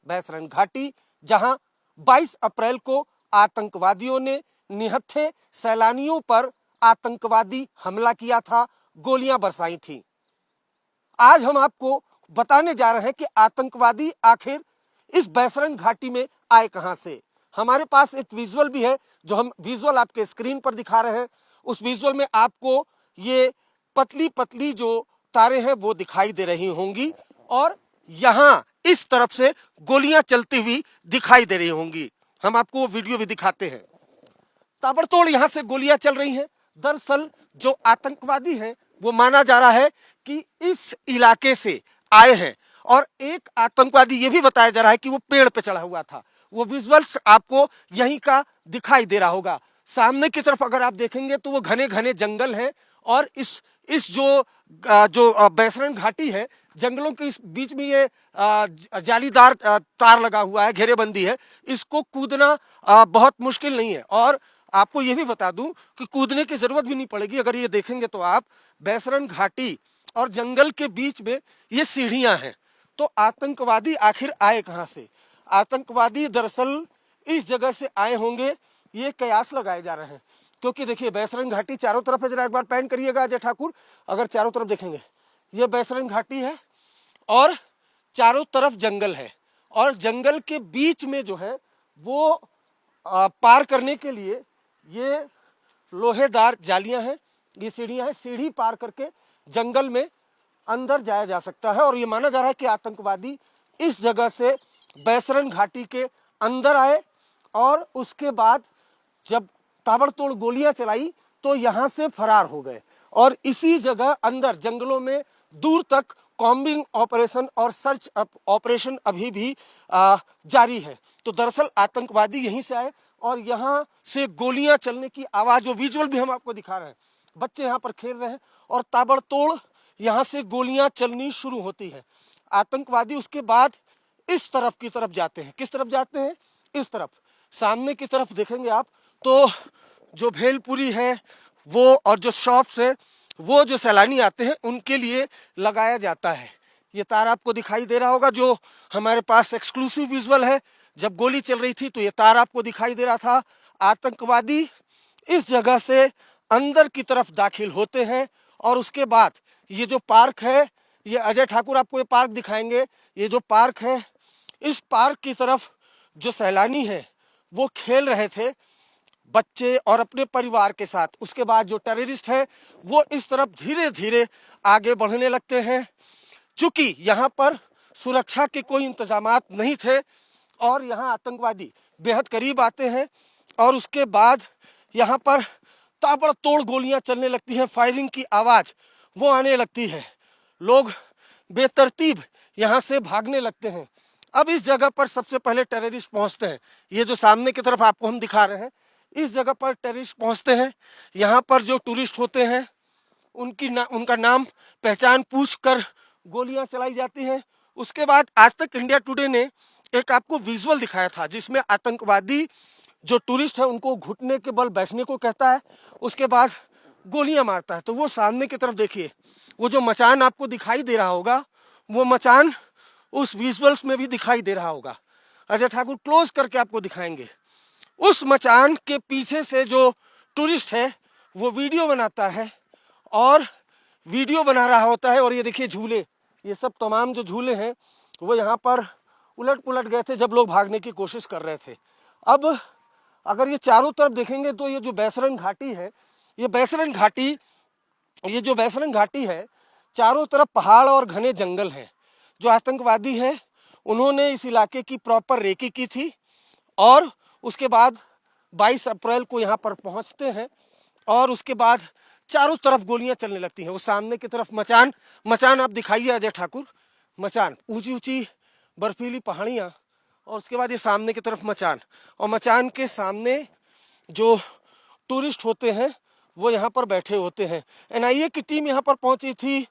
बैसरन घाटी, जहां 22 अप्रैल को आतंकवादियों ने निहत्थे सैलानियों पर आतंकवादी हमला किया था, गोलियां बरसाई थी। आज हम आपको बताने जा रहे हैं कि आतंकवादी आखिर इस बैसरन घाटी में आए कहां से। हमारे पास एक विजुअल भी है, जो हम विजुअल आपके स्क्रीन पर दिखा रहे हैं। उस विजुअल में आपको ये पतली पतली जो तारें हैं वो दिखाई दे रही होंगी, और यहां इस तरफ से गोलियां चलती हुई दिखाई दे रही होंगी। हम आपको वो वीडियो भी दिखाते हैं। ताबड़तोड़ यहां से गोलियां चल रही हैं। दरअसल जो आतंकवादी हैं वो माना जा रहा है कि इस इलाके से आए हैं, और एक आतंकवादी ये भी बताया जा रहा है कि वो पेड़ पे चढ़ा हुआ था। वो विजुअल्स आपको यहीं का दिखाई दे रहा होगा। सामने की तरफ अगर आप देखेंगे तो वो घने घने जंगल हैं, और इस जो बैसरन घाटी है, जंगलों के इस बीच में ये जालीदार तार लगा हुआ है, घेरेबंदी है। इसको कूदना बहुत मुश्किल नहीं है, और आपको ये भी बता दूं कि कूदने की जरूरत भी नहीं पड़ेगी। अगर ये देखेंगे तो आप, बैसरन घाटी और जंगल के बीच में ये सीढ़ियां हैं। तो आतंकवादी आखिर आए कहां से? आतंकवादी दरअसल इस जगह से आए होंगे, ये कयास लगाए जा रहे हैं। क्योंकि देखिए बैसरन घाटी चारों तरफ है। जरा एक बार पैन करिएगा अजय ठाकुर, अगर चारों तरफ देखेंगे, ये बैसरन घाटी है और चारों तरफ जंगल है, और जंगल के बीच में जो है वो पार करने के लिए ये लोहेदार जालियां हैं, ये सीढ़ियां हैं। सीढ़ी पार करके जंगल में अंदर जाया जा सकता है, और ये माना जा रहा है कि आतंकवादी इस जगह से बैसरन घाटी के अंदर आए, और उसके बाद जब ताबड़तोड़ गोलियां चलाई तो यहां से फरार हो गए। और इसी जगह अंदर जंगलों में दूर तक कॉम्बिंग ऑपरेशन और सर्च ऑपरेशन अभी भी जारी है। तो दरअसल आतंकवादी यहीं से आए, और यहां से गोलियां चलने की आवाज, जो विजुअल भी हम आपको दिखा रहे हैं, बच्चे यहां पर खेल रहे हैं, और ताबड़तोड़ यहां से गोलियां चलनी शुरू होती है। आतंकवादी उसके बाद इस तरफ की तरफ जाते हैं। किस तरफ जाते हैं? इस तरफ। सामने की तरफ देखेंगे आप तो जो भेलपुरी है वो, और जो शॉप्स है वो, जो सैलानी आते हैं उनके लिए लगाया जाता है। ये तार आपको दिखाई दे रहा होगा, जो हमारे पास एक्सक्लूसिव विजुअल है। जब गोली चल रही थी तो ये तार आपको दिखाई दे रहा था। आतंकवादी इस जगह से अंदर की तरफ दाखिल होते हैं, और उसके बाद ये जो पार्क है, ये अजय ठाकुर आपको ये पार्क दिखाएंगे। ये जो पार्क है, इस पार्क की तरफ जो सैलानी है वो खेल रहे थे, बच्चे और अपने परिवार के साथ। उसके बाद जो टेररिस्ट है वो इस तरफ धीरे धीरे आगे बढ़ने लगते हैं। चूंकि यहाँ पर सुरक्षा के कोई इंतजामात नहीं थे, और यहाँ आतंकवादी बेहद करीब आते हैं, और उसके बाद यहाँ पर ताबड़तोड़ गोलियां चलने लगती हैं। फायरिंग की आवाज वो आने लगती है। लोग बेतरतीब यहाँ से भागने लगते हैं। अब इस जगह पर सबसे पहले टेररिस्ट पहुंचते हैं। ये जो सामने की तरफ आपको हम दिखा रहे हैं, इस जगह पर टेररिस्ट पहुंचते हैं। यहाँ पर जो टूरिस्ट होते हैं उनका नाम पहचान पूछ कर गोलियां चलाई जाती हैं। उसके बाद आज तक इंडिया टुडे ने एक आपको विजुअल दिखाया था, जिसमें आतंकवादी जो टूरिस्ट है उनको घुटने के बल बैठने को कहता है, उसके बाद गोलियां मारता है। तो वो सामने की तरफ देखिए, वो जो मचान आपको दिखाई दे रहा होगा, वो मचान उस विजुअल्स में भी दिखाई दे रहा होगा। अजय ठाकुर क्लोज करके आपको दिखाएंगे। उस मचान के पीछे से जो टूरिस्ट है वो वीडियो बनाता है, और वीडियो बना रहा होता है। और ये देखिए झूले, ये सब तमाम जो झूले हैं वो यहाँ पर उलट पुलट गए थे जब लोग भागने की कोशिश कर रहे थे। अब अगर ये चारों तरफ देखेंगे तो ये जो बैसरन घाटी है, ये जो बैसरन घाटी है, चारों तरफ पहाड़ और घने जंगल हैं। जो आतंकवादी हैं उन्होंने इस इलाके की प्रॉपर रेकी की थी, और उसके बाद 22 अप्रैल को यहाँ पर पहुँचते हैं, और उसके बाद चारों तरफ गोलियां चलने लगती हैं। वो सामने की तरफ मचान आप दिखाइए अजय ठाकुर। मचान, ऊंची ऊंची बर्फीली पहाड़ियाँ, और उसके बाद ये सामने की तरफ मचान, और मचान के सामने जो टूरिस्ट होते हैं वो यहाँ पर बैठे होते हैं। एनआईए की टीम यहाँ पर पहुंची थी,